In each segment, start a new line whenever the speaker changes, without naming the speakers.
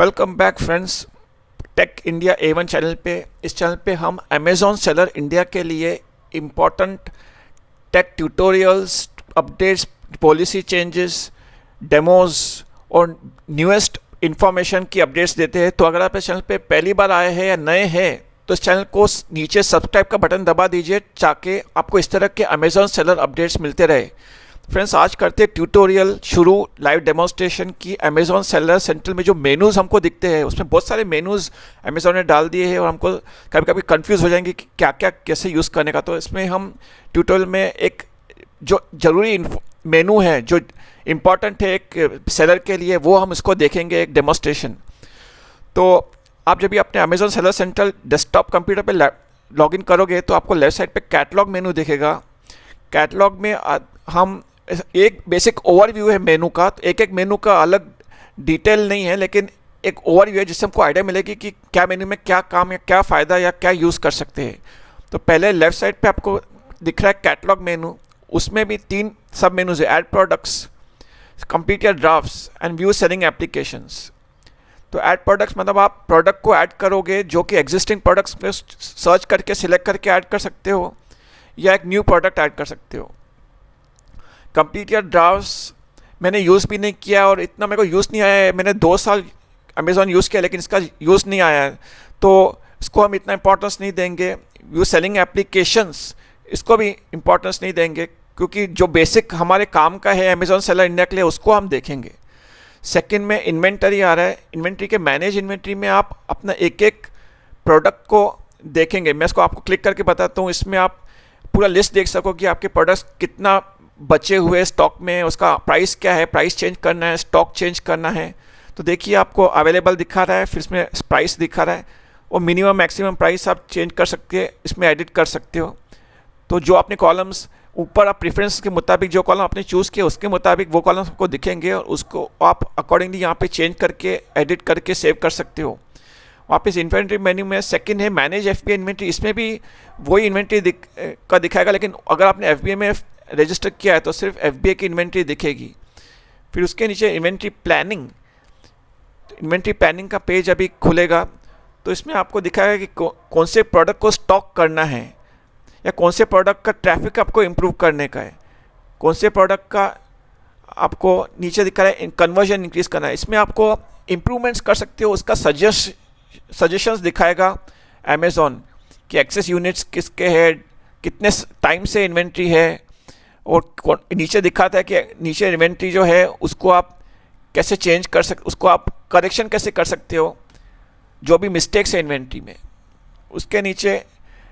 Welcome back friends tech India A1 channel पे। इस channel पे हम अमेज़ॉन सेलर इंडिया के लिए important tech tutorials, updates, policy changes, demos और न्यूएस्ट इन्फॉर्मेशन की अपडेट्स देते हैं। तो अगर आप इस चैनल पे पहली बार आए हैं या नए हैं तो इस चैनल को नीचे सब्सक्राइब का बटन दबा दीजिए ताकि आपको इस तरह के अमेज़ॉन सेलर अपडेट्स मिलते रहे। फ्रेंड्स, आज करते ट्यूटोरियल शुरू लाइव डेमोन्स्ट्रेशन की। अमेज़ॉन सेलर सेंट्रल में जो मेनूज़ हमको दिखते हैं उसमें बहुत सारे मेनूज़ अमेज़ॉन ने डाल दिए हैं और हमको कभी कभी कंफ्यूज हो जाएंगे कि क्या क्या कैसे यूज़ करने का। तो इसमें हम ट्यूटोरियल में एक जो ज़रूरी मेनू है, जो इम्पॉर्टेंट है एक सेलर के लिए, वो हम इसको देखेंगे, एक डेमोन्स्ट्रेशन। तो आप जब भी अपने Amazon seller central desktop computer पे लॉगिन करोगे तो आपको लेफ्ट साइड पे कैटलॉग मेनू दिखेगा। कैटलॉग में हम एक बेसिक ओवरव्यू है मेनू का। तो एक एक मेनू का अलग डिटेल नहीं है, लेकिन एक ओवरव्यू है जिससे हमको आइडिया मिलेगी कि क्या मेनू में क्या काम या क्या फ़ायदा या क्या यूज़ कर सकते हैं। तो पहले लेफ़्ट साइड पे आपको दिख रहा है कैटलॉग मेनू। उसमें भी 3 सब मेनूज है: add products, complete your drafts and view selling applications. तो ऐड प्रोडक्ट्स मतलब आप प्रोडक्ट को ऐड करोगे जो कि एग्जिस्टिंग प्रोडक्ट्स में सर्च करके सिलेक्ट करके ऐड कर सकते हो या एक न्यू प्रोडक्ट ऐड कर सकते हो। कंप्लीट योर ड्राफ्ट्स मैंने यूज़ भी नहीं किया और इतना मेरे को यूज़ नहीं आया है। मैंने 2 साल अमेज़ॉन यूज़ किया लेकिन इसका यूज़ नहीं आया है, तो इसको हम इतना इंपॉर्टेंस नहीं देंगे। व्यू सेलिंग एप्लीकेशंस, इसको भी इंपॉर्टेंस नहीं देंगे क्योंकि जो बेसिक हमारे काम का है अमेज़ॉन सेलर इंडिया के लिए उसको हम देखेंगे। सेकंड में इन्वेंटरी आ रहा है। इन्वेंटरी के मैनेज इन्वेंटरी में आप अपना एक एक प्रोडक्ट को देखेंगे। मैं इसको आपको क्लिक करके बताता हूँ। इसमें आप पूरा लिस्ट देख सको कि आपके प्रोडक्ट्स कितना बचे हुए स्टॉक में, उसका प्राइस क्या है, प्राइस चेंज करना है, स्टॉक चेंज करना है। तो देखिए आपको अवेलेबल दिखा रहा है, फिर इसमें प्राइस दिखा रहा है और मिनिमम मैक्सिमम प्राइस आप चेंज कर सकते हैं, इसमें एडिट कर सकते हो। तो जो आपने कॉलम्स ऊपर आप प्रेफरेंस के मुताबिक जो कॉलम आपने चूज़ किया उसके मुताबिक वो कॉलम्स आपको दिखेंगे और उसको आप अकॉर्डिंगली यहाँ पे चेंज करके एडिट करके सेव कर सकते हो। वापस इन्वेंट्री मेन्यू में सेकंड है मैनेज FBA इन्वेंट्री। इसमें भी वही इन्वेंट्री का दिखाएगा, लेकिन अगर आपने FBA में रजिस्टर किया है तो सिर्फ FBA की इन्वेंट्री दिखेगी। फिर उसके नीचे इन्वेंट्री प्लानिंग। इन्वेंट्री प्लानिंग का पेज अभी खुलेगा तो इसमें आपको दिखाएगा कि कौन से प्रोडक्ट को स्टॉक करना है या कौन से प्रोडक्ट का ट्रैफिक आपको इम्प्रूव करने का है, कौन से प्रोडक्ट का आपको नीचे दिखा रहा है कन्वर्जन इंक्रीज करना है। इसमें आपको इम्प्रूवमेंट्स कर सकते हो, उसका सजेशंस दिखाएगा अमेज़ॉन कि एक्सेस यूनिट्स किसके हैं, कितने टाइम से इन्वेंट्री है, और नीचे दिखाता है कि नीचे इन्वेंट्री जो है उसको आप कैसे चेंज कर सकते, उसको आप करेक्शन कैसे कर सकते हो जो भी मिस्टेक्स है इन्वेंट्री में। उसके नीचे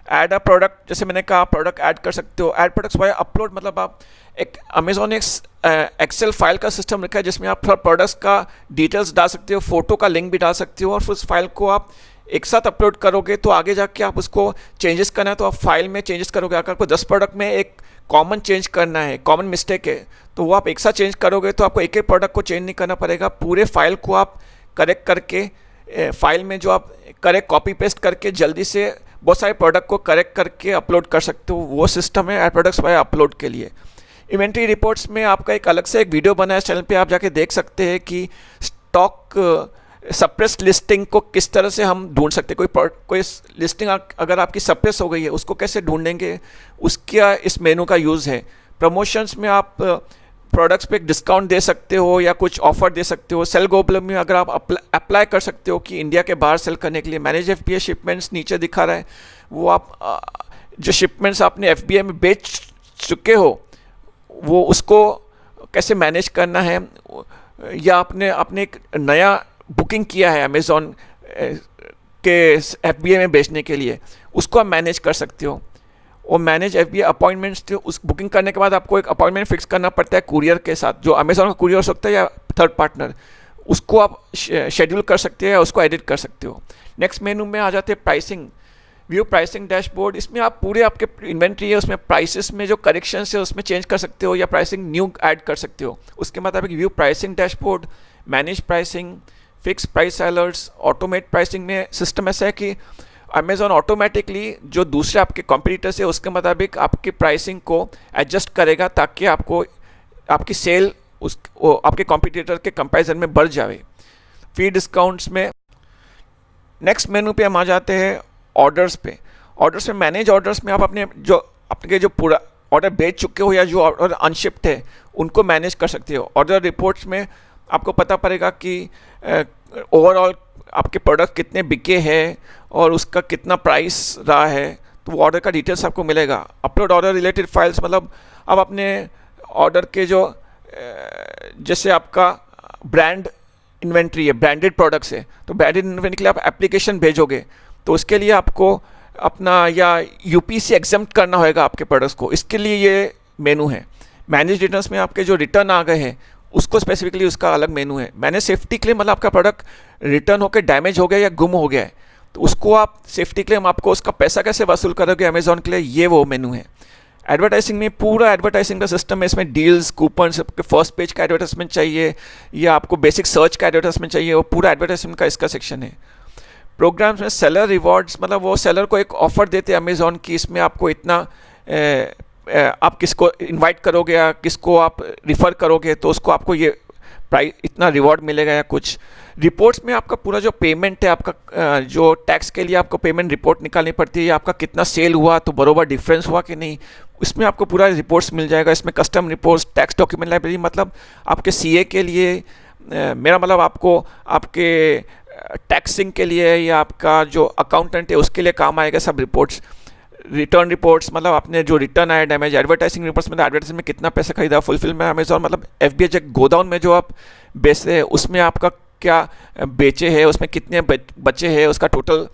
ऐड अ प्रोडक्ट, जैसे मैंने कहा प्रोडक्ट ऐड कर सकते हो। ऐड प्रोडक्ट्स वाया अपलोड मतलब आप एक अमेज़ॉन ने एक्सेल फाइल का सिस्टम रखा है जिसमें आप प्रोडक्ट्स का डिटेल्स डाल सकते हो, फोटो का लिंक भी डाल सकते हो और फिर उस फाइल को आप एक साथ अपलोड करोगे तो आगे जाके आप उसको चेंजेस करना है तो आप फाइल में चेंजेस करोगे। अगर आपको 10 प्रोडक्ट में एक कॉमन चेंज करना है, कॉमन मिस्टेक है, तो वो आप एक साथ चेंज करोगे तो आपको एक एक प्रोडक्ट को चेंज नहीं करना पड़ेगा। पूरे फाइल को आप करेक्ट करके फाइल में जो आप करेक्ट कॉपी पेस्ट करके जल्दी से बहुत सारे प्रोडक्ट को करेक्ट करके अपलोड कर सकते हो। वो सिस्टम है ऐड प्रोडक्ट्स वाया अपलोड के लिए। इन्वेंट्री रिपोर्ट्स में आपका एक अलग से एक वीडियो बना है इस चैनल पे, आप जाके देख सकते हैं कि स्टॉक सप्रेस लिस्टिंग को किस तरह से हम ढूंढ सकते हैं। कोई लिस्टिंग अगर आपकी सप्रेस हो गई है उसको कैसे ढूंढेंगे, उसका इस मेनू का यूज़ है। प्रमोशंस में आप प्रोडक्ट्स पे डिस्काउंट दे सकते हो या कुछ ऑफर दे सकते हो। सेल गोबल में अगर आप अप्लाई कर सकते हो कि इंडिया के बाहर सेल करने के लिए। मैनेज FBA शिपमेंट्स नीचे दिखा रहा है, वो आप जो शिपमेंट्स आपने FBA में बेच चुके हो वो उसको कैसे मैनेज करना है, या आपने एक नया बुकिंग किया है अमेज़ॉन के FBA में बेचने के लिए, उसको आप मैनेज कर सकते हो। और मैनेज FBA अपॉइंटमेंट्स, तो उस बुकिंग करने के बाद आपको एक अपॉइंटमेंट फिक्स करना पड़ता है कुरियर के साथ, जो अमेज़ॉन का कुरियर हो सकता है या थर्ड पार्टनर, उसको आप शेड्यूल कर सकते हो या उसको एडिट कर सकते हो। नेक्स्ट मेनू में आ जाते हैं प्राइसिंग। View pricing dashboard. इसमें आप पूरे आपके इन्वेंट्री है उसमें प्राइसेस में जो करेक्शंस है उसमें चेंज कर सकते हो या प्राइसिंग न्यू ऐड कर सकते हो। उसके मुताबिक view pricing dashboard, manage pricing, fix price alerts, automate pricing में सिस्टम ऐसा है कि अमेज़ॉन ऑटोमेटिकली जो दूसरे आपके कॉम्पिटिटर्स है उसके मुताबिक आपकी प्राइसिंग को एडजस्ट करेगा ताकि आपको आपकी सेल आपके कॉम्पिटिटर के कंपैरिजन में बढ़ जाए। फ्री डिस्काउंट्स में नेक्स्ट मेनू पे हम आ जाते हैं ऑर्डर्स पे। ऑर्डर्स में मैनेज ऑर्डर्स में आप अपने जो पूरा ऑर्डर बेच चुके हो या जो ऑर्डर अनशिप्ड है उनको मैनेज कर सकते हो। ऑर्डर रिपोर्ट्स में आपको पता पड़ेगा कि ओवरऑल आपके प्रोडक्ट कितने बिके हैं और उसका कितना प्राइस रहा है, तो वो ऑर्डर का डिटेल्स आपको मिलेगा। अपलोड ऑर्डर रिलेटेड फाइल्स मतलब अब अपने ऑर्डर के जो जैसे आपका ब्रांड इन्वेंट्री है, ब्रांडेड प्रोडक्ट्स है, तो ब्रांडेड इन्वेंट्री के लिए आप एप्लीकेशन भेजोगे तो उसके लिए आपको अपना या यूपीसी एग्जम्प्ट करना होगा आपके प्रोडक्ट्स को। इसके लिए ये मेनू है। मैनेज रिटर्न्स में आपके जो रिटर्न आ गए हैं उसको स्पेसिफिकली उसका अलग मेनू है। मैनेज सेफ्टी क्लेम मतलब आपका प्रोडक्ट रिटर्न होकर डैमेज हो गया या गुम हो गया है तो उसको आप सेफ्टी क्लेम आपको उसका पैसा कैसे वसूल करोगे अमेजोन के लिए, ये वो मेनू है। एडवर्टाइजिंग में पूरा एडवर्टाइजिंग का सिस्टम है। इसमें डील्स, कूपन्स, फर्स्ट पेज का एडवर्टाइजमेंट चाहिए या आपको बेसिक सर्च का एडवर्टाइजमेंट चाहिए, वो पूरा एडवर्टाइजमेंट का इसका सेक्शन है। प्रोग्राम्स में सेलर रिवॉर्ड्स मतलब वो सेलर को एक ऑफर देते हैं अमेजोन की, इसमें आपको इतना आप किसको इनवाइट करोगे या किसको आप रिफ़र करोगे तो उसको आपको ये प्राइस इतना रिवॉर्ड मिलेगा या कुछ। रिपोर्ट्स में आपका पूरा जो पेमेंट है आपका जो टैक्स के लिए आपको पेमेंट रिपोर्ट निकालनी पड़ती है, आपका कितना सेल हुआ तो बरोबर डिफरेंस हुआ कि नहीं, इसमें आपको पूरा रिपोर्ट्स मिल जाएगा। इसमें custom reports, tax document library मतलब आपके सीए के लिए मेरा मतलब आपको आपके टैक्सिंग के लिए या आपका जो अकाउंटेंट है उसके लिए काम आएगा सब रिपोर्ट्स। रिटर्न रिपोर्ट्स मतलब आपने जो रिटर्न आया डैमेज। एडवर्टाइजिंग रिपोर्ट्स मतलब एडवर्टाइजिंग में कितना पैसा खरीदा, फुलफिलमेंट अमेजोन मतलब एफबीएच गोदाउन में जो आप बेचते हैं उसमें आपका क्या बेचे हैं, उसमें कितने बचे हैं, उसका टोटल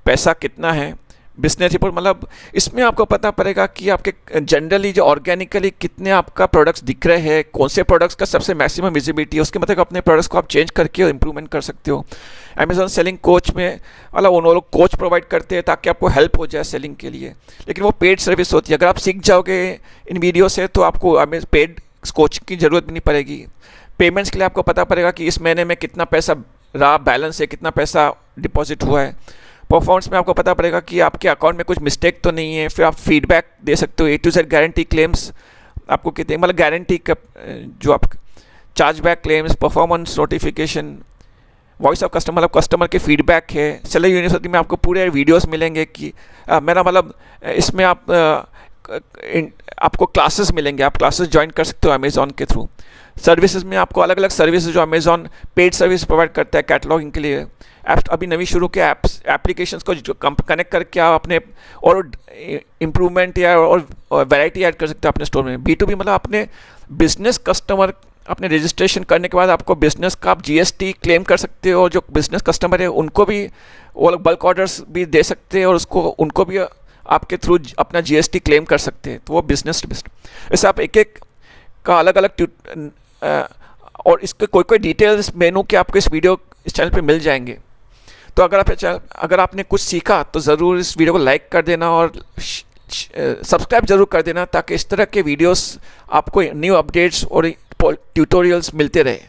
पैसा कितना है। बिजनेस रिपोर्ट मतलब इसमें आपको पता पड़ेगा कि आपके जनरली जो ऑर्गेनिकली कितने आपका प्रोडक्ट्स दिख रहे हैं, कौन से प्रोडक्ट्स का सबसे मैक्सिमम विजिबिलिटी है, उसके मतलब अपने प्रोडक्ट्स को आप चेंज करके इंप्रूवमेंट कर सकते हो। अमेजोन सेलिंग कोच में मतलब उन लोग कोच प्रोवाइड करते हैं ताकि आपको हेल्प हो जाए सेलिंग के लिए, लेकिन वो पेड सर्विस होती है। अगर आप सीख जाओगे इन वीडियो से तो आपको पेड कोच की ज़रूरत भी नहीं पड़ेगी। पेमेंट्स के लिए आपको पता पड़ेगा कि इस महीने में कितना पैसा रहा, बैलेंस है, कितना पैसा डिपॉजिट हुआ है। परफॉर्मेंस में आपको पता पड़ेगा कि आपके अकाउंट में कुछ मिस्टेक तो नहीं है। फिर आप फीडबैक दे सकते हो। A to Z guarantee claims आपको कितने मतलब गारंटी का जो आप chargeback claims, performance notification, voice of customer मतलब कस्टमर के फीडबैक है। सेलर यूनिवर्सिटी में आपको पूरे वीडियोस मिलेंगे कि मेरा मतलब इसमें आपको क्लासेस मिलेंगे, आप क्लासेस ज्वाइन कर सकते हो अमेजोन के थ्रू। सर्विसेज में आपको अलग अलग सर्विसेज जो अमेजोन पेड सर्विस प्रोवाइड करता है कैटलॉगिंग के लिए। ऐप्स अभी नवी शुरू के एप्लीकेशंस को जो कनेक्ट करके आप अपने और इम्प्रूवमेंट या और वैरायटी ऐड कर सकते हो अपने स्टोर में। B2B मतलब अपने बिजनेस कस्टमर अपने रजिस्ट्रेशन करने के बाद आपको बिजनेस का आप GST क्लेम कर सकते हो। जो बिजनेस कस्टमर है उनको भी वो लोग बल्क ऑर्डर्स भी दे सकते हैं और उनको भी आपके थ्रू अपना GST क्लेम कर सकते हैं। तो वो बिजनेस ऐसे आप एक एक का अलग अलग और इसके कोई डिटेल्स मेनू के आपको इस चैनल पे मिल जाएंगे। तो अगर आपने कुछ सीखा तो ज़रूर इस वीडियो को लाइक कर देना और सब्सक्राइब ज़रूर कर देना ताकि इस तरह के वीडियोस आपको न्यू अपडेट्स और ट्यूटोरियल्स मिलते रहे।